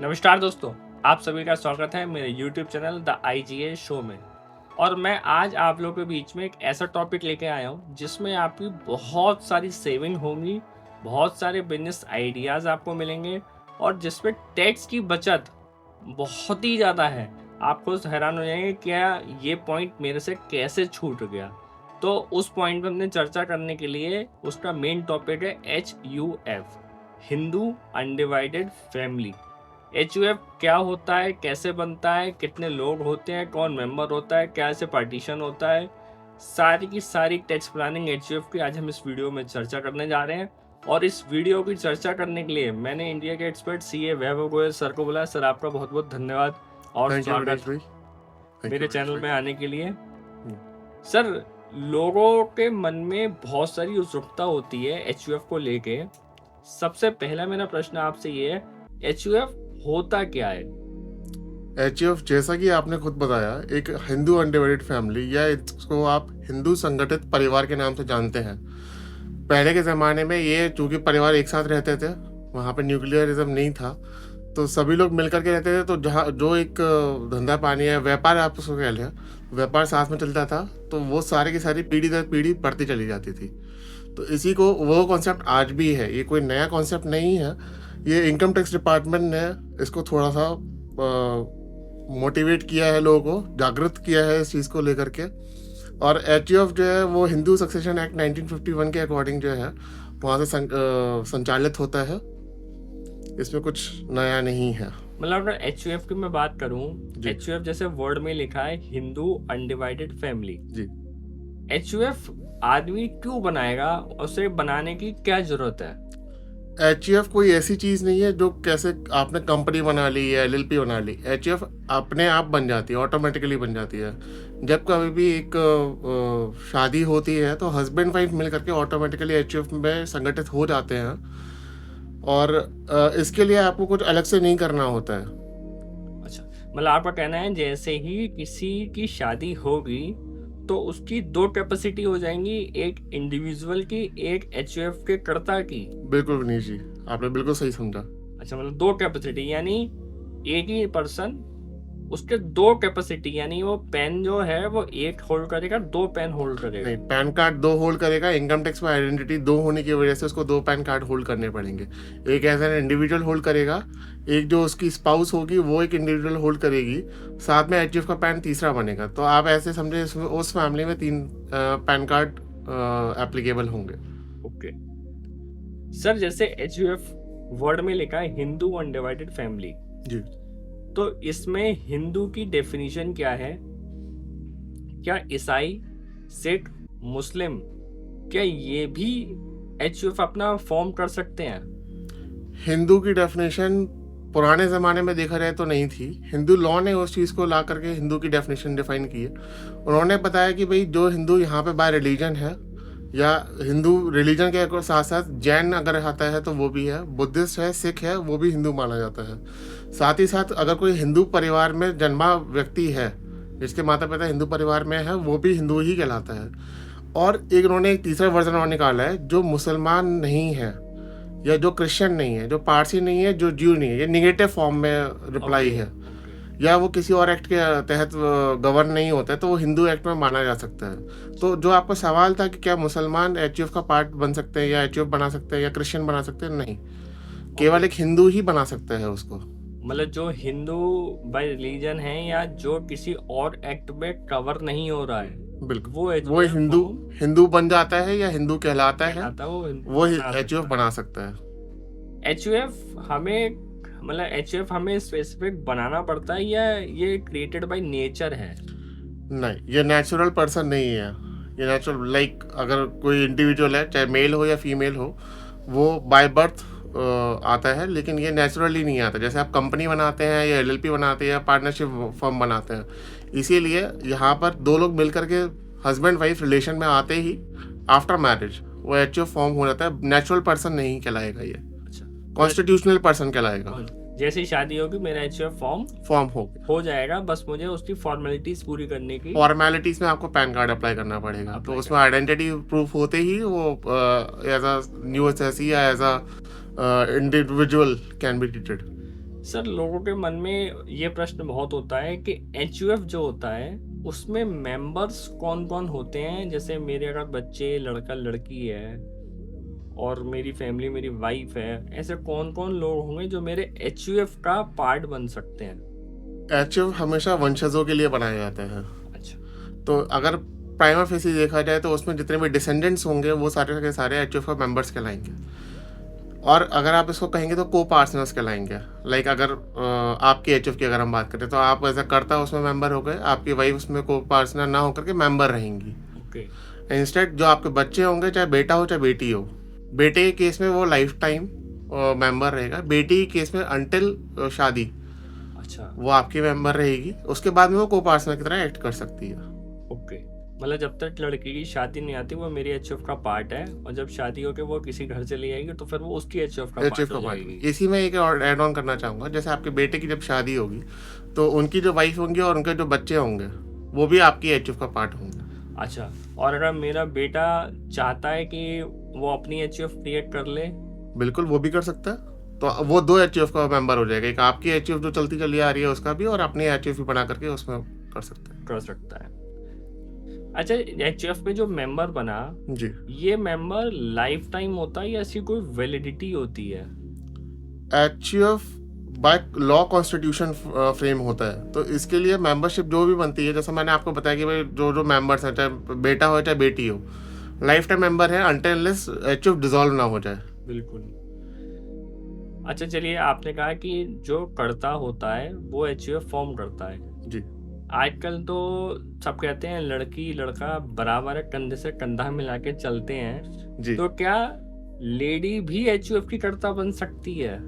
नमस्कार दोस्तों, आप सभी का स्वागत है मेरे YouTube channel the IGA show में। और मैं आज आप लोगों के बीच में एक ऐसा टॉपिक लेके आया हूँ जिसमें आपकी बहुत सारी सेविंग होंगी, बहुत सारे बिजनेस आइडियाज़ आपको मिलेंगे और जिसमें टैक्स की बचत बहुत ही ज़्यादा है। आप खुद हैरान हो जाएंगे क्या ये पॉइंट मेरे से कैसे छूट गया। तो उस पॉइंट पे हमने चर्चा करने के लिए उसका मेन टॉपिक है HUF, Hindu undivided family. HUF क्या होता है, कैसे बनता है, कितने लोग होते हैं, कौन मेंबर होता है, क्या ऐसे पार्टीशन होता है, सारी की सारी टैक्स प्लानिंग HUF की आज हम इस वीडियो में चर्चा करने जा रहे हैं। और इस वीडियो की चर्चा करने के लिए मैंने इंडिया के एक्सपर्ट CA वैभव गोयल सर को बुलाया। सर आपका बहुत बहुत धन्यवाद और थैंक यू स्वागत भाई मेरे चैनल में आने के लिए। सर, लोगों के मन में बहुत सारी उत्सुकता होती है HUF को लेके। सबसे पहला मेरा प्रश्न आपसे ये है, HUF होता क्या है? HUF जैसा कि आपने खुद बताया एक हिंदू अनडिवाइडेड फैमिली या इसको आप हिंदू संगठित परिवार के नाम से जानते हैं। पहले के ज़माने में ये चूँकि परिवार एक साथ रहते थे, वहाँ पे न्यूक्लियरिज्म नहीं था, तो सभी लोग मिलकर के रहते थे। तो जहाँ जो एक धंधा पानी है, व्यापार आप उसको कह लें, व्यापार साथ में चलता था, तो वो सारी की सारी पीढ़ी दर पीढ़ी बढ़ती चली जाती थी। तो इसी को वो कॉन्सेप्ट आज भी है, ये कोई नया कॉन्सेप्ट नहीं है। ये इनकम टैक्स डिपार्टमेंट ने इसको थोड़ा सा मोटिवेट किया है, लोगों को जागृत किया है इस चीज़ को लेकर के। और HUF जो है वो हिंदू सक्सेशन एक्ट 1951 के अकॉर्डिंग जो है वहाँ से संचालित होता है। इसमें कुछ नया नहीं है। मतलब अगर HUF की मैं बात करूं, HUF जैसे वर्ड में लिखा है हिंदू अनडिवाइडेड फैमिली जी। HUF आदमी क्यों बनाएगा, उसे बनाने की क्या जरूरत है? HUF कोई ऐसी चीज़ नहीं है जो कैसे आपने कंपनी बना ली या LLP बना ली। HUF अपने आप बन जाती है, ऑटोमेटिकली बन जाती है। जब कभी भी एक शादी होती है तो हस्बैंड वाइफ मिल करके ऑटोमेटिकली HUF में संगठित हो जाते हैं। और इसके लिए आपको कुछ अलग से नहीं करना होता है। अच्छा, मतलब आपका कहना है जैसे ही किसी की शादी होगी तो उसकी दो कैपेसिटी हो जाएंगी, एक इंडिविजुअल की, एक HUF के कर्ता की। बिल्कुल विनीश जी, आपने बिल्कुल सही समझा। अच्छा, मतलब दो कैपेसिटी यानी एक ही पर्सन, उसके दो कैपेसिटी, यानी वो पेन जो है वो एक होल्ड करेगा, दो पेन होल्ड करेगा। नहीं, पैन कार्ड दो होल्ड करेगा। इनकम टैक्स में आइडेंटिटी दो होने की वजह से उसको दो पैन कार्ड होल्ड करने पड़ेंगे। एक एज एन इंडिविजुअल होल्ड करेगा, एक जो उसकी स्पाउस होगी वो एक इंडिविजुअल होल्ड करेगी, साथ में HUF का पैन तीसरा बनेगा। तो आप ऐसे समझे उस फैमिली में तीन पैन कार्ड एप्लीकेबल होंगे। ओके सर, जैसे HUF वर्ड में लिखा है हिंदू अनडिवाइडेड फैमिली जी। तो इसमें हिंदू की डेफिनेशन क्या है? क्या ईसाई, सिख, मुस्लिम, क्या ये भी HUF अपना फॉर्म कर सकते हैं? हिंदू की डेफिनेशन पुराने ज़माने में देखा जाए तो नहीं थी। हिंदू लॉ ने उस चीज़ को ला करके हिंदू की डेफिनेशन डिफाइन की है। उन्होंने बताया कि भाई जो हिंदू यहाँ पे बाय रिलीजन है, या हिंदू रिलीजन के साथ साथ जैन अगर आता है तो वो भी है, बुद्धिस्ट है, सिख है, वो भी हिंदू माना जाता है। साथ ही साथ अगर कोई हिंदू परिवार में जन्मा व्यक्ति है, जिसके माता पिता हिंदू परिवार में है, वो भी हिंदू ही कहलाता है। और एक उन्होंने एक तीसरा वर्जन और निकाला है, जो मुसलमान नहीं है या जो क्रिश्चियन नहीं है, जो पारसी नहीं है, जो ज्यू नहीं है, ये निगेटिव फॉर्म में रिप्लाई है, या वो किसी और एक्ट के तहत गवर्न नहीं होता है, तो वो हिंदू एक्ट में माना जा सकता है। तो जो आपका सवाल था कि क्या मुसलमान HUF का पार्ट बन सकते हैं या HUF बना सकते हैं या क्रिश्चियन बना सकते हैं, नहीं, केवल एक हिंदू ही बना सकता है उसको। मतलब जो हिंदू बाय रिलीजन है या जो किसी और एक्ट में कवर नहीं हो रहा है, बिल्कुल, वो वो हिंदू बन जाता है या हिंदू कहलाता है, वो HUF बना सकता है। HUF हमें, मतलब HUF हमें स्पेसिफिक बनाना पड़ता है या ये क्रिएटेड बाय नेचर है? नहीं, ये नेचुरल पर्सन नहीं है। ये नेचुरल लाइक अगर कोई इंडिविजुअल है, चाहे मेल हो या फीमेल हो, वो बाय बर्थ आता है, लेकिन ये नेचुरली नहीं आता। जैसे आप कंपनी बनाते हैं या LLP बनाते हैं या पार्टनरशिप फर्म बनाते हैं, इसीलिए यहाँ पर दो लोग मिलकर के हस्बैंड वाइफ रिलेशन में आते ही आफ्टर मैरिज वो HUF फॉर्म हो जाता है। नेचुरल पर्सन नहीं कहलाएगा ये, कॉन्स्टिट्यूशनल पर्सन कहलाएगा। जैसी शादी होगी मेरा HUF फॉर्म हो जाएगा, बस मुझे उसकी फॉर्मेलिटीज पूरी करने की। फॉर्मेलिटीज में आपको पैन कार्ड अप्लाई करना पड़ेगा, तो उसमें आइडेंटिटी प्रूफ होते ही वो एज अ न्यू एसेसी या as a individual can be treated. Sir लोगों के मन में ये प्रश्न बहुत होता है कि एचयूएफ जो होता है उसमें मेंबर्स कौन कौन होते हैं। जैसे मेरे अगर बच्चे लड़का लड़की है और मेरी फैमिली मेरी वाइफ है, ऐसे कौन कौन लोग होंगे जो मेरे एचयूएफ का पार्ट बन सकते हैं? एचयूएफ हमेशा वंशजों के लिए बनाए जाते हैं। अच्छा। तो अगर प्राइमा फेसी देखा जाए तो उसमें जितने भी डिसेंडेंट्स होंगे वो सारे के सारे एचयूएफ का मेंबर्स कहलाएंगे। और अगर आप इसको कहेंगे तो को पार्टनर्स कहलाएंगे। लाइक अगर आपकी एचयूएफ की अगर हम बात करें तो आप ऐसा करता उसमें मेंबर हो गए, आपकी वाइफ उसमें को पार्टनर ना होकर के मेंबर रहेंगी। ओके। इंस्टेड जो आपके बच्चे होंगे, चाहे बेटा हो चाहे बेटी हो, बेटे के केस में वो लाइफ टाइम मेंबर रहेगा, बेटी के केस में अंटिल शादी अच्छा। वो आपकी मेंबर रहेगी। उसके बाद में वो को पार्टनर की तरह एक्ट कर सकती है। ओके, मतलब जब तक लड़की की शादी नहीं आती वो मेरी एचयूएफ का पार्ट है, और जब शादी होके वो किसी घर से ले आएगी तो फिर वो उसकी एचयूएफ का एचयूएफ पार्ट का हो पार्ट। जाएगी। इसी में एक और ऐड ऑन करना चाहूँगा, जैसे आपके बेटे की जब शादी होगी तो उनकी जो वाइफ होंगी और उनके जो बच्चे होंगे वो भी आपकी एचयूएफ का पार्ट होंगे। अच्छा, और अगर मेरा बेटा चाहता है कि वो अपनी एचयूएफ क्रिएट कर ले? बिल्कुल, वो भी कर सकता है। तो वो 2 एचयूएफ का मेंबर हो जाएगा, एक आपकी एचयूएफ जो चलती चली आ रही है उसका भी, और अपनी एचयूएफ भी बना करके उसमें कर सकता है। अच्छा, एचयूएफ में जो मेंबर बना, जी। ये मेंबर लाइफ टाइम होता है या इसकी कोई वैलिडिटी होती है? HUF by law constitution frame होता है, तो इसके लिए मेंबरशिप जो भी बनती है, जैसे मैंने आपको बताया कि भाई जो जो मेंबर्स हैं, चाहे बेटा हो चाहे बेटी हो, लाइफ टाइम मेंबर है अनटिल अनलेस एचयूएफ डिसॉल्व ना हो जाए। बिल्कुल। अच्छा, चलिए, आपने कहा कि जो कर्ता होता है वो एचयूएफ फॉर्म करता है। जी। आजकल तो सब कहते हैं लड़की लड़का बराबर है, कंधे से कंधा मिला के चलते हैं। जी। तो क्या लेडी भी एचयूएफ की कर्ता बन सकती है?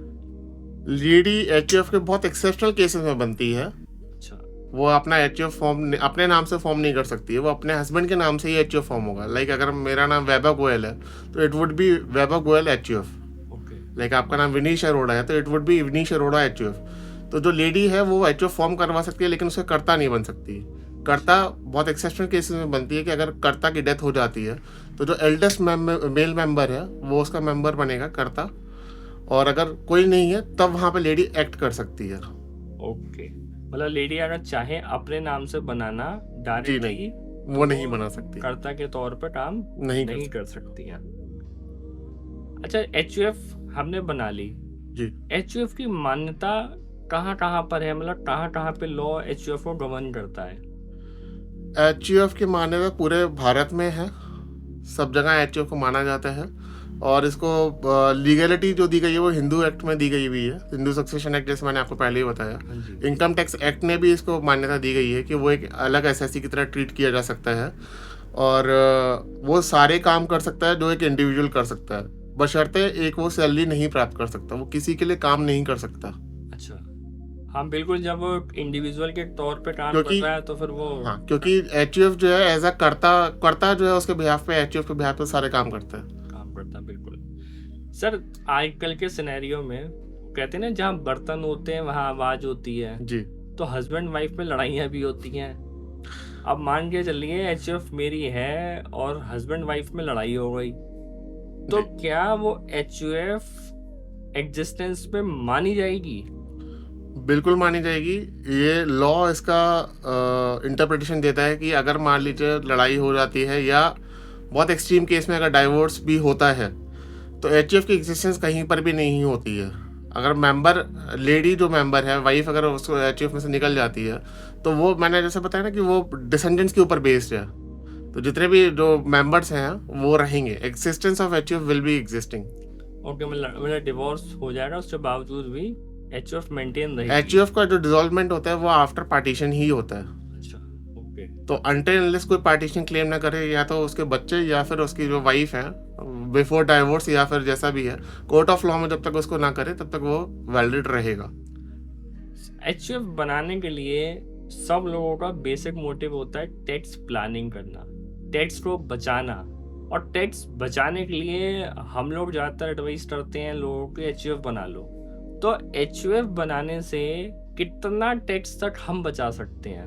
लेडी एचयूएफ के बहुत एक्सेप्शनल केसेस में बनती है। अच्छा। वो अपना एचयूएफ फॉर्म अपने नाम से फॉर्म नहीं कर सकती है, वो अपने हस्बैंड के नाम से ही एचयूएफ फॉर्म होगा। लाइक अगर मेरा नाम वैभव गोयल है तो it would be Vaibhav Goyal HUF. Okay. Like आपका नाम विनीश अरोड़ा है तो it would be Vinish Arora HUF. तो जो लेडी है वो एचयूएफ फॉर्म करवा सकती है, लेकिन उसे कर्ता नहीं बन सकती। कर्ता बहुत एक्सेप्शनल केसेस में बनती है कि अगर कर्ता की डेथ हो जाती है तो जो एल्डेस्ट मेल मेंबर है वो उसका मेंबर बनेगा कर्ता, और अगर कोई नहीं है तब वहाँ पे लेडी एक्ट कर सकती है। ओके, मतलब लेडी अगर चाहे अपने नाम से बनाना जी डायरेक्टली नहीं, वो नहीं बना सकती, कर्ता के तौर पर काम नहीं नहीं कर सकती है। अच्छा, एचयूएफ हमने बना ली। जी। एचयूएफ की मान्यता कहाँ कहाँ पर है, मतलब कहाँ कहाँ पे लॉ एचयूएफ को गवर्न करता है? एचयूएफ की मान्यता पूरे भारत में है, सब जगह एचयूएफ को माना जाता है। और इसको लीगलिटी जो दी गई है वो हिंदू एक्ट में दी गई हुई है, हिंदू सक्सेशन एक्ट, जैसे मैंने आपको पहले ही बताया। हाँ जी। इनकम टैक्स एक्ट ने भी इसको मान्यता दी गई है कि वो एक अलग एसएससी की तरह ट्रीट किया जा सकता है, और वो सारे काम कर सकता है जो एक इंडिविजुअल कर सकता है, बशर्ते एक वो सैलरी नहीं प्राप्त कर सकता, वो किसी के लिए काम नहीं कर सकता। अच्छा, हाँ बिल्कुल, जब वो इंडिविजुअल के तौर पे काम कर क्योंकि रहा है तो फिर वो हाँ, क्योंकि एचयूएफ जो है एज अ कर्ता जो है उसके बिहाफ पे, एचयूएफ के बिहाफ पे सारे काम करता है। काम करता है। बिल्कुल सर, आजकल के सिनेरियो में कहते हैं ना, जहाँ बर्तन होते हैं वहाँ आवाज होती है, जी। तो हस्बैंड वाइफ में लड़ाइयाँ भी होती हैं। अब मान के चलिए एचयूएफ मेरी है और हस्बैंड वाइफ में लड़ाई हो गई, तो जी। क्या वो एचयूएफ एग्जिस्टेंस में मानी जाएगी? बिल्कुल मानी जाएगी। ये लॉ इसका इंटरप्रिटेशन देता है कि अगर मान लीजिए लड़ाई हो जाती है या बहुत एक्सट्रीम केस में अगर डाइवोर्स भी होता है तो एचयूएफ की एग्जिस्टेंस कहीं पर भी नहीं होती है। अगर मेंबर, लेडी जो मेंबर है, वाइफ अगर उसको एचयूएफ में से निकल जाती है तो वो, मैंने जैसे बताया ना कि वो डिसेंडेंट्स के ऊपर बेस्ड है, तो जितने भी जो मेंबर्स हैं वो रहेंगे, existence of HUF will be existing. Okay, मतलब डिवोर्स हो जाएगा उसके बावजूद भी एचयूएफ मेंटेन रहेगी? एचयूएफ का जो डिसॉल्वमेंट होता है वो आफ्टर पार्टीशन ही होता है। अच्छा, ओके। तो अनटिल अनलेस कोई पार्टीशन क्लेम ना करे, या तो उसके बच्चे या फिर उसकी जो वाइफ है बिफोर डाइवोर्स, या फिर जैसा भी है, कोर्ट ऑफ लॉ में जब तक उसको ना करे तब तक वो वैलिड रहेगा। एचयूएफ बनाने के लिए सब लोगों का बेसिक मोटिव होता है टैक्स प्लानिंग करना, टैक्स को बचाना। और टैक्स बचाने के लिए हम लोग ज़्यादातर एडवाइस करते हैं लोगों को एचयूएफ बना लो। तो एचयूएफ बनाने से कितना टैक्स तक हम बचा सकते हैं?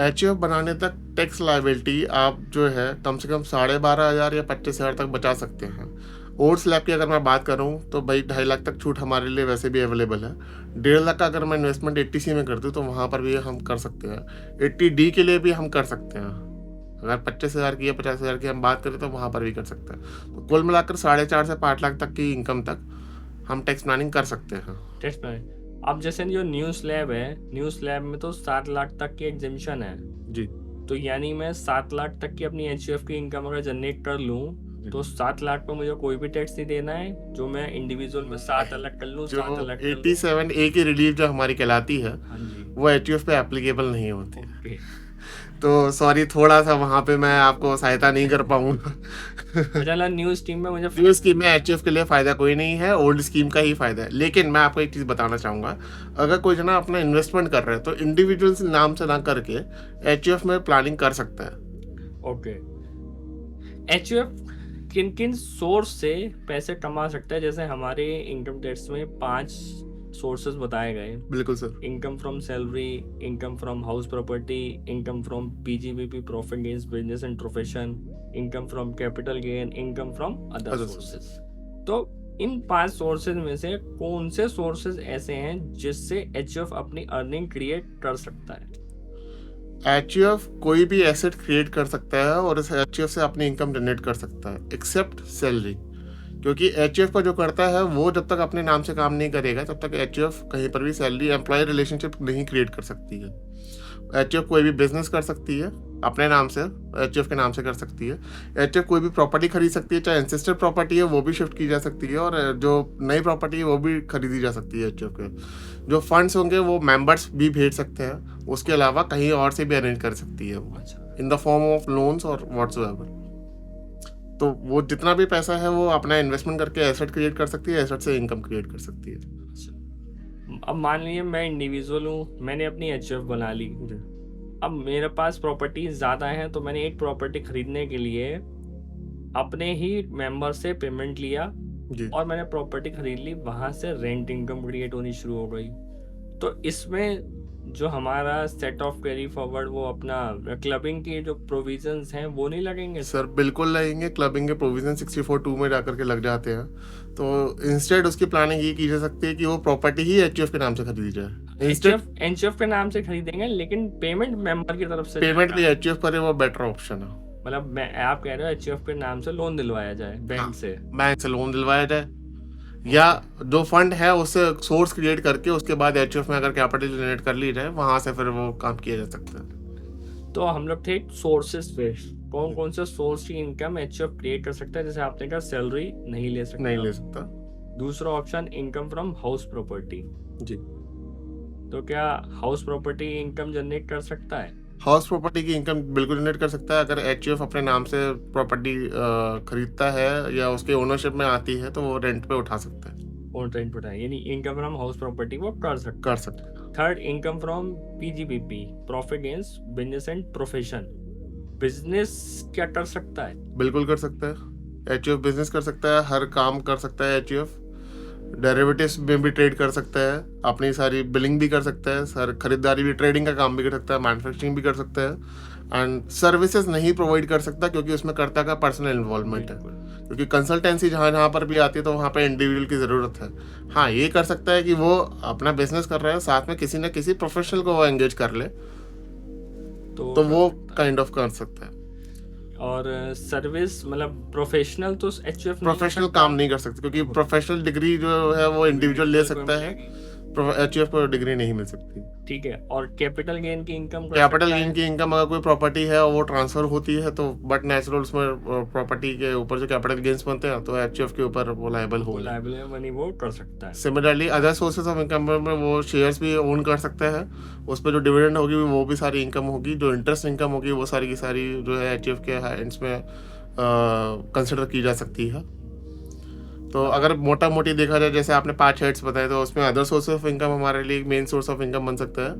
एचयूएफ बनाने तक टैक्स लायबिलिटी आप जो है कम से कम 12,500 या 25,000 तक बचा सकते हैं। ओल्ड स्लैब की अगर मैं बात करूँ तो भाई 2.5 लाख तक छूट हमारे लिए वैसे भी अवेलेबल है। 1.5 लाख का अगर मैं इन्वेस्टमेंट 80C में कर दूँ तो वहाँ पर भी हम कर सकते हैं। 80D के लिए भी हम कर सकते हैं। अगर 25,000 की या 50,000 की हम बात करें तो वहाँ पर भी कर सकते हैं। तो कुल मिलाकर 4.5 से 5 लाख तक की इनकम तक हम टैक्स प्लानिंग कर सकते हैं। टेस्ट में अब जैसे जो न्यू स्लैब है, न्यू स्लैब में तो 7 लाख तक की एग्जेम्पशन है। जी। तो यानी मैं 7 लाख तक की अपनी एचयूएफ की इनकम अगर जनरेट कर लूँ तो 7 लाख पर मुझे कोई भी टैक्स नहीं देना है। जो मैं इंडिविजुअल में 7 अलग कर लूँ, 7 जो अलग कर लूँ। 87A की रिलीफ जो हमारी कहलाती है हाँ जी। वो एचयूएफ पे एप्लीकेबल नहीं होती है। ओके। तो सॉरी, थोड़ा सा वहाँ पे मैं आपको सहायता नहीं कर पाऊंगा। अच्छा, न्यू स्कीम में मुझे न्यू स्कीम में एचयूएफ के लिए फ़ायदा कोई नहीं है, ओल्ड स्कीम का ही फ़ायदा है। लेकिन मैं आपको एक चीज़ बताना चाहूँगा, अगर कोई जना अपना इन्वेस्टमेंट कर रहा है तो इंडिविजुअल्स नाम से ना करके एचयूएफ में प्लानिंग कर सकता है। ओके। एचयूएफ किन किन सोर्स से पैसे कमा सकता है? जैसे हमारे इनकम टैक्स में 5 सोर्सेस बताए गए। बिल्कुल sir. Income from salary, income from house property, income from PGBP profit gains business and profession, income from capital gain, income from other Other sources. तो इन 5 सोर्सेज में से कौन से सोर्सेज ऐसे हैं जिससे एचयूएफ अपनी अर्निंग क्रिएट कर सकता है? एचयूएफ कोई भी एसेट क्रिएट कर सकता है और इस एचयूएफ से अपनी इनकम जनरेट कर सकता है, एक्सेप्ट सैलरी। क्योंकि एचयूएफ का जो करता है वो जब तक अपने नाम से काम नहीं करेगा तब तक एचयूएफ कहीं पर भी सैलरी एम्प्लॉय रिलेशनशिप नहीं क्रिएट कर सकती है। एचयूएफ कोई भी बिजनेस कर सकती है अपने नाम से, एचयूएफ के नाम से कर सकती है। एचयूएफ कोई भी प्रॉपर्टी खरीद सकती है, चाहे एंसेस्टर प्रॉपर्टी है वो भी शिफ्ट की जा सकती है, और जो नई प्रॉपर्टी है वो भी खरीदी जा सकती है एचयूएफ के। जो फंड्स होंगे वो मेंबर्स भी भेज सकते हैं, उसके अलावा कहीं और से भी अरेंज कर सकती है वो, in the form of loans और व्हाट्सएवर। तो वो जितना भी पैसा है वो अपना इन्वेस्टमेंट करके एसेट क्रिएट कर सकती है, एसेट से इनकम क्रिएट कर सकती है। अब मान लीजिए मैं इंडिविजुअल हूँ, मैंने अपनी एचयूएफ बना ली। अब मेरे पास प्रॉपर्टी ज़्यादा है तो मैंने एक प्रॉपर्टी खरीदने के लिए अपने ही मेंबर से पेमेंट लिया जी। और मैंने प्रॉपर्टी खरीद ली, वहाँ से रेंट इनकम क्रिएट होनी शुरू हो गई। तो इसमें जो हमारा सेट ऑफ कैरी फॉरवर्ड वो अपना क्लबिंग की जो प्रोविजंस हैं वो नहीं लगेंगे? सर बिल्कुल लगेंगे। क्लबिंग के प्रोविजन 64(2) में जाकर के लग जाते हैं। तो इंस्टेड उसकी प्लानिंग ये की जा सकती है कि वो प्रॉपर्टी ही एचयूएफ के नाम से खरीदी जाए। एचयूएफ के नाम से खरीदेंगे लेकिन पेमेंट मेंबर की तरफ से पेमेंट भी एचयूएफ करे वो बेटर ऑप्शन है। मतलब आप कह रहे हो एचयूएफ के नाम से लोन दिलवाया जाए बैंक से? बैंक से लोन दिलवाया जाए या जो फंड है उससे सोर्स क्रिएट करके उसके बाद एचयूएफ में अगर कैपिटल जनरेट कर ली जाए वहां से फिर वो काम किया जा सकता है। तो हम लोग थे सोर्सेस पे, कौन कौन से सोर्स की इनकम एचयूएफ क्रिएट कर सकता है? जैसे आपने कहा सैलरी नहीं ले सकता। दूसरा option income from house property. जी। तो क्या हाउस प्रॉपर्टी इनकम जनरेट कर सकता है? हाउस प्रॉपर्टी की इनकम बिल्कुल जनरेट कर सकता है। अगर एचयूएफ अपने नाम से प्रॉपर्टी खरीदता है या उसके ओनरशिप में आती है तो वो रेंट पे उठा सकता है। और रेंट पे उठाए, यानी इनकम फ्रॉम हाउस प्रॉपर्टी वो कर सकता है। Third, income from PGBP profit gains business and profession. Business क्या कर सकता है? बिल्कुल कर सकता है। एचयूएफ बिजनेस कर सकता है, हर काम कर सकता है एचयूएफ। डेरिवेटिव्स में भी ट्रेड कर सकता है, अपनी सारी बिलिंग भी कर सकता है, सर खरीदारी भी, ट्रेडिंग का काम भी कर सकता है, मैन्युफैक्चरिंग भी कर सकता है। एंड सर्विसेज नहीं प्रोवाइड कर सकता क्योंकि उसमें कर्ता का पर्सनल इन्वॉल्वमेंट है। क्योंकि कंसल्टेंसी जहाँ पर भी आती है तो वहाँ पे इंडिविजुअल की ज़रूरत है। हाँ, ये कर सकता है कि वो अपना बिजनेस कर रहा है, साथ में किसी न किसी प्रोफेशनल को वो एंगेज कर ले, तो वो काइंड ऑफ कर सकता है। और सर्विस मतलब प्रोफेशनल तो एचयूएफ प्रोफेशनल काम नहीं कर सकते क्योंकि प्रोफेशनल डिग्री जो है वो इंडिविजुअल ले सकता है, एचयूएफ को डिग्री नहीं मिल सकती। ठीक है। और कैपिटल गेन की इनकम? कैपिटल गेन की इनकम अगर कोई प्रॉपर्टी है वो ट्रांसफर होती है तो बट नेचुरल उसमें प्रॉपर्टी के ऊपर जो कैपिटल गेन्स बनते हैं तो एचयूएफ के ऊपर वो लायबल है, मनी वो कर सकता है। Similarly other sources of income में वो शेयर्स भी ओन कर सकता है, उस पर जो डिविडेंड होगी वो भी सारी इनकम होगी, जो इंटरेस्ट इनकम होगी वो सारी की सारी जो है एचयूएफ के हैंड्स में कंसिडर की जा सकती है। तो अगर मोटा मोटी देखा जाए, जैसे आपने 5 हेड्स बताए, तो उसमें अदर सोर्स ऑफ इनकम हमारे लिए एक मेन सोर्स ऑफ इनकम बन सकता है।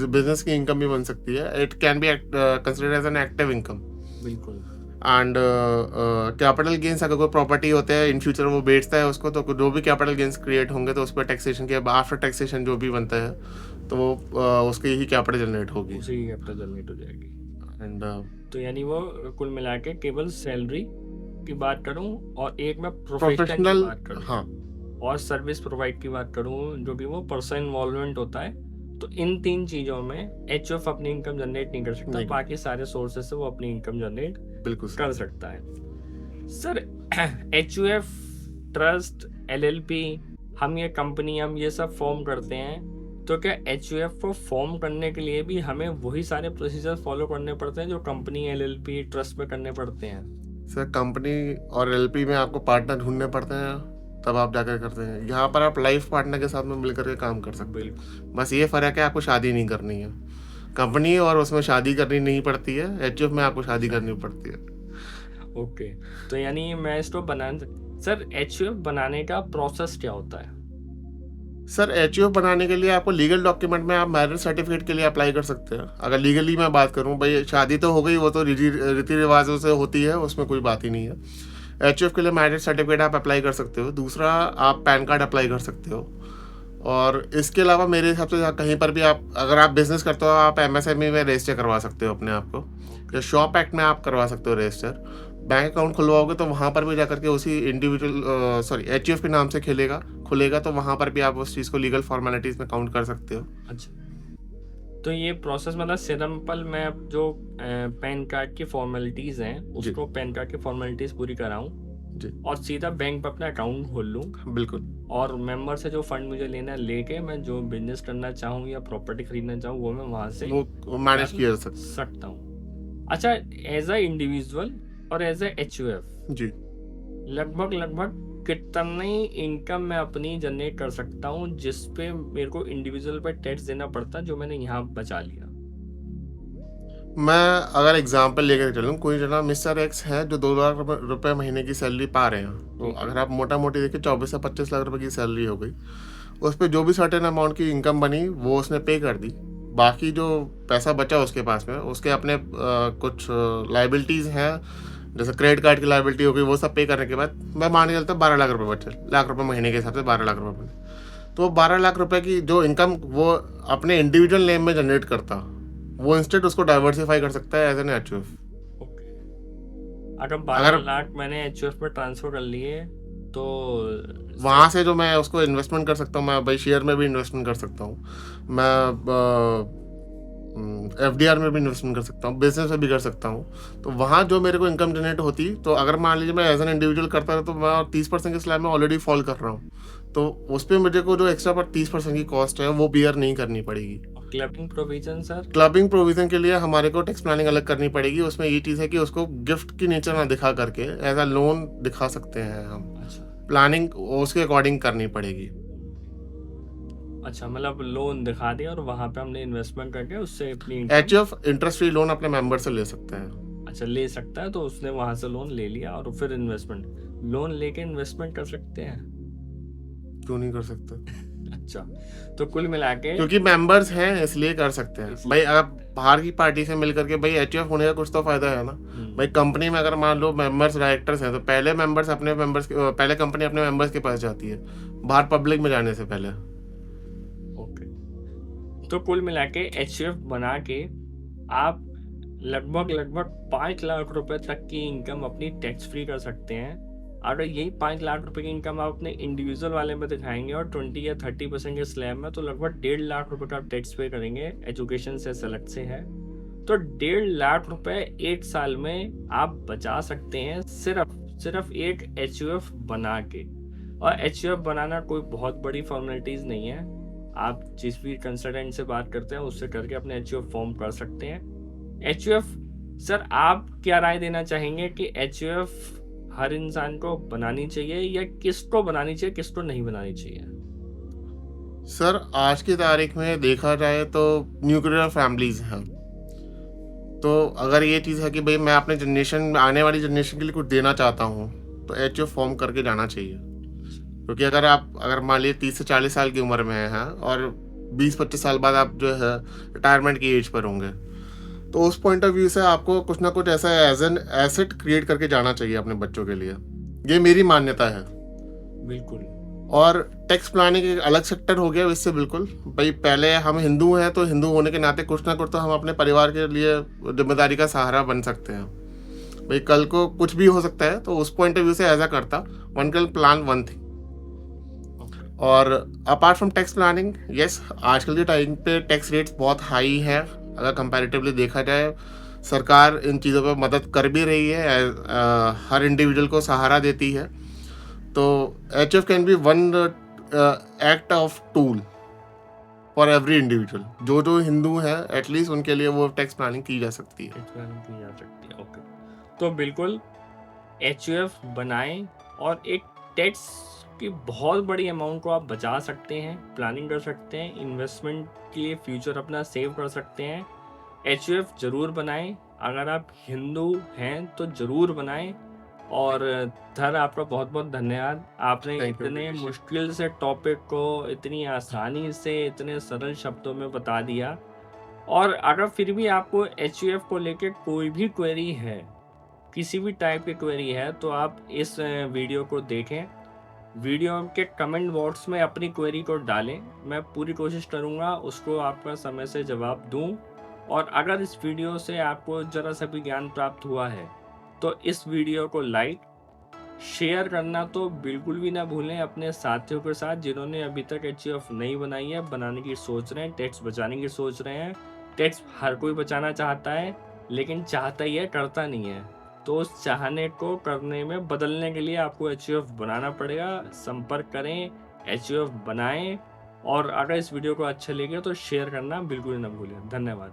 बिजनेस की इनकम भी बन सकती है। It can be considered as an active income. बिल्कुल। एंड कैपिटल गेन्स, अगर कोई प्रॉपर्टी होते हैं इन फ्यूचर वो बेचता है उसको, तो जो भी कैपिटल गेन्स क्रिएट होंगे तो उस पर टैक्सेशन के आफ्टर टैक्सेशन जो भी बनता है तो वो उसकी ही कैपिटल जनरेट होगी, उसी की कैपिटल जनरेट हो जाएगी। एंड तो यानी वो कुल मिला के केवल सैलरी की बात करूं और एक मैं प्रोफेशनल की प्रोफेशनल, बात करूं हाँ और सर्विस प्रोवाइड की बात करूं जो कि वो पर्सन इन्वॉल्वमेंट होता है, तो इन 3 चीज़ों में एचयूएफ अपनी इनकम जनरेट नहीं कर सकता, नहीं, बाकी सारे सोर्सेस से वो अपनी इनकम जनरेट बिल्कुल सही। कर सकता है। सर एचयूएफ, ट्रस्ट, एलएलपी, हम ये कंपनी हम ये सब फॉर्म करते हैं, तो क्या एचयूएफ को फॉर्म करने के लिए भी हमें वही सारे प्रोसीजर फॉलो करने पड़ते हैं जो कंपनी, एलएलपी, ट्रस्ट में करने पड़ते हैं? सर कंपनी और एलपी में आपको पार्टनर ढूंढने पड़ते हैं, तब आप जाकर करते हैं। यहाँ पर आप लाइफ पार्टनर के साथ में मिलकर के काम कर सकते हैं। बिल्कुल। बस ये फ़र्क है, आपको शादी नहीं करनी है। कंपनी और उसमें शादी करनी नहीं पड़ती है, एचयूएफ में आपको शादी करनी पड़ती है। ओके, तो यानी मैं इसको सर एचयूएफ बनाने का प्रोसेस क्या होता है? सर एचयूएफ बनाने के लिए आपको लीगल डॉक्यूमेंट में आप मैरिज सर्टिफिकेट के लिए अप्लाई कर सकते हैं। अगर लीगली मैं बात करूं, भाई शादी तो हो गई, वो तो रीति रिवाजों से होती है, उसमें कोई बात ही नहीं है। एचयूएफ के लिए मैरिज सर्टिफिकेट आप अप्लाई कर सकते हो। दूसरा, आप पैन कार्ड अप्लाई कर सकते हो। और इसके अलावा मेरे हिसाब से कहीं पर भी आप, अगर आप बिजनेस करते हो, आप एमएसएमई में रजिस्टर करवा सकते हो अपने आप को, या शॉप एक्ट में आप करवा सकते हो रजिस्टर। बैंक अकाउंट खुलवाओगे तो वहाँ पर भी जाकर के उसी इंडिविजुअल एचयूएफ के नाम से खुलेगा, तो वहाँ पर भी आप उस चीज़ को लीगल फॉर्मेलिटीज़ में काउंट कर सकते हो। अच्छा, तो ये प्रोसेस मतलब सिंपल, मैं अब जो पैन कार्ड की फॉर्मेलिटीज़ हैं उसको पैन कार्ड की फॉर्मेलिटीज़ पूरी कराऊं जी, और सीधा बैंक पर अपना अकाउंट खोल लूँ बिल्कुल। और मेंबर से जो फंड मुझे लेना है लेके मैं जो बिजनेस करना चाहूँ या प्रॉपर्टी खरीदना चाहूँ वो मैं वहाँ से वो मैनेज किया जा सकता सकता हूँ। अच्छा, एज अ इंडिविजुअल और एज अ एचयूएफ जी। लगभग कितनी इनकम मैं अपनी जनरेट कर सकता हूँ जिस पे मेरे को इंडिविजुअल पे टैक्स देना पड़ता जो मैंने यहाँ बचा लिया? मैं अगर एग्जांपल लेकर चलूँ, कोई जना मिस्टर एक्स है जो 2 लाख रुपए महीने की सैलरी पा रहे हैं, तो अगर आप मोटा मोटी देखिए 24 से 25 लाख रुपए की सैलरी हो गई, उस पर जो भी सर्टेन अमाउंट की इनकम बनी वो उसने पे कर दी। बाकी जो पैसा बचा उसके पास में, उसके अपने कुछ लाइबिलिटीज़ हैं, जैसे क्रेडिट कार्ड की लाइबिलिटी हो गई, वो सब पे करने के बाद मैं मान के चलता हूँ 12 लाख रुपए बचे, लाख रुपए महीने के हिसाब से 12 लाख रुपए बचे। तो 12 लाख रुपए की जो इनकम वो अपने इंडिविजुअल नेम में जनरेट करता, वो इंस्टेंट उसको डाइवर्सिफाई कर सकता है एज एन एचयूएफ। ओके, अगर 12 लाख मैंने एचयूएफ में ट्रांसफर कर लिए तो वहाँ से जो मैं उसको इन्वेस्टमेंट कर सकता हूँ, मैं भाई शेयर में भी इन्वेस्टमेंट कर सकता हूँ, मैं एफडीआर में भी इन्वेस्टमेंट कर सकता हूँ, बिजनेस में भी कर सकता हूँ। तो वहाँ जो मेरे को इनकम जनरेट होती, तो अगर मान लीजिए मैं एज एन इंडिविजुअल करता रहा तो मैं 30% के स्लैब में ऑलरेडी फॉल कर रहा हूँ, तो उस पर मुझे को जो एक्स्ट्रा पर 30% की कॉस्ट है वो बियर नहीं करनी पड़ेगी। Clubbing provision sir? Clubbing provision के लिए हमारे को टैक्स प्लानिंग अलग करनी पड़ेगी। उसमें ये चीज़ है कि उसको गिफ्ट की नेचर ना दिखा करके एज अ लोन दिखा सकते हैं हम। अच्छा, प्लानिंग उसके अकॉर्डिंग करनी पड़ेगी। अच्छा, मतलब लोन दिखा दिया और वहाँ पे हमने इन्वेस्टमेंट करके उससे अपनी एचयूएफ इंटरेस्ट फ्री लोन अपने मेंबर से ले सकते हैं। अच्छा, ले सकता है, तो उसने वहाँ से लोन ले लिया और फिर लोन लेके इन्वेस्टमेंट कर सकते हैं? क्यों नहीं कर सकते? अच्छा, तो कुल मिला के क्योंकि मेंबर्स हैं इसलिए कर सकते हैं। भाई आप बाहर की पार्टी से मिलकर के, भाई एचयूएफ होने का कुछ तो फायदा है ना। भाई कंपनी में अगर मान लो मेंबर्स डायरेक्टर्स हैं, तो पहले कंपनी अपने मेंबर्स के पास जाती है बाहर पब्लिक में जाने से पहले। ओके, तो कुल मिला के एचयूएफ बना के आप लगभग 5 लाख रुपए तक की इनकम अपनी टैक्स फ्री कर सकते हैं। अगर यही 5 लाख रुपए की इनकम आप अपने इंडिविजुअल वाले में दिखाएंगे और 20 या 30% के स्लैब में, तो लगभग 1.5 लाख रुपए का आप टैक्स पे करेंगे। एजुकेशन से सेलेक्ट से है तो 1.5 लाख रुपए एक साल में आप बचा सकते हैं सिर्फ एक एचयूएफ बना के। और एचयूएफ बनाना कोई बहुत बड़ी फॉर्मेलिटीज़ नहीं है, आप जिस भी कंसल्टेंट से बात करते हैं उससे करके अपने एचयूएफ फॉर्म कर सकते हैं। एचयूएफ सर, आप क्या राय देना चाहेंगे कि एचयूएफ हर इंसान को बनानी चाहिए या किसको बनानी चाहिए, किसको नहीं बनानी चाहिए? सर आज की तारीख में देखा जाए तो न्यूक्लियर फैमिलीज हैं, तो अगर ये चीज़ है कि भाई मैं अपने आने वाली जनरेशन के लिए कुछ देना चाहता हूँ, तो एचयूएफ फॉर्म करके जाना चाहिए। क्योंकि अगर मान लीजिए 30 से 40 साल की उम्र में हैं और 20-25 साल बाद आप जो है रिटायरमेंट की एज पर होंगे, तो उस पॉइंट ऑफ व्यू से आपको कुछ ना कुछ ऐसा एज एन एसेट क्रिएट करके जाना चाहिए अपने बच्चों के लिए। ये मेरी मान्यता है। बिल्कुल। और टैक्स प्लानिंग एक अलग सेक्टर हो गया इससे बिल्कुल। भाई पहले हम हिंदू हैं, तो हिंदू होने के नाते कुछ ना कुछ तो हम अपने परिवार के लिए जिम्मेदारी का सहारा बन सकते हैं। भाई कल को कुछ भी हो सकता है, तो उस पॉइंट ऑफ व्यू से ऐसा करता, one can plan one thing. और apart from tax planning, yes, आजकल के टाइम पे टैक्स रेट्स बहुत हाई है। अगर कंपैरेटिवली देखा जाए, सरकार इन चीज़ों पे मदद कर भी रही है, हर इंडिविजुअल को सहारा देती है। तो HUF can be one act of tool for every individual. जो जो हिंदू हैं एटलीस्ट उनके लिए वो टैक्स प्लानिंग की जा सकती है। टैक्स प्लानिंग की जा सकती है, ओके। तो बिल्कुल HUF बनाएं और एक टैक्स की बहुत बड़ी अमाउंट को आप बचा सकते हैं, प्लानिंग कर सकते हैं, इन्वेस्टमेंट के लिए फ्यूचर अपना सेव कर सकते हैं। HUF जरूर बनाएं। अगर आप हिंदू हैं तो जरूर बनाएं। और सर, आपका बहुत बहुत धन्यवाद। आपने Thank you, इतने Dinesh। मुश्किल से टॉपिक को इतनी आसानी से इतने सरल शब्दों में बता दिया। और अगर फिर भी आपको HUF को लेके कोई भी क्वेरी है, किसी भी टाइप की क्वेरी है, तो आप इस वीडियो को देखें, वीडियो के कमेंट बॉक्स में अपनी क्वेरी को डालें। मैं पूरी कोशिश करूंगा उसको आपका समय से जवाब दूं। और अगर इस वीडियो से आपको जरा सा भी ज्ञान प्राप्त हुआ है तो इस वीडियो को लाइक शेयर करना तो बिल्कुल भी ना भूलें अपने साथियों के साथ जिन्होंने अभी तक HUF नहीं बनाई है, बनाने की सोच रहे हैं, टैक्स बचाने की सोच रहे हैं। टैक्स हर कोई बचाना चाहता है, लेकिन चाहता ही है, करता नहीं है। तो उस चाहने को करने में बदलने के लिए आपको HUF बनाना पड़ेगा। संपर्क करें, HUF बनाएं। और अगर इस वीडियो को अच्छा लगे तो शेयर करना बिल्कुल ना भूलें। धन्यवाद।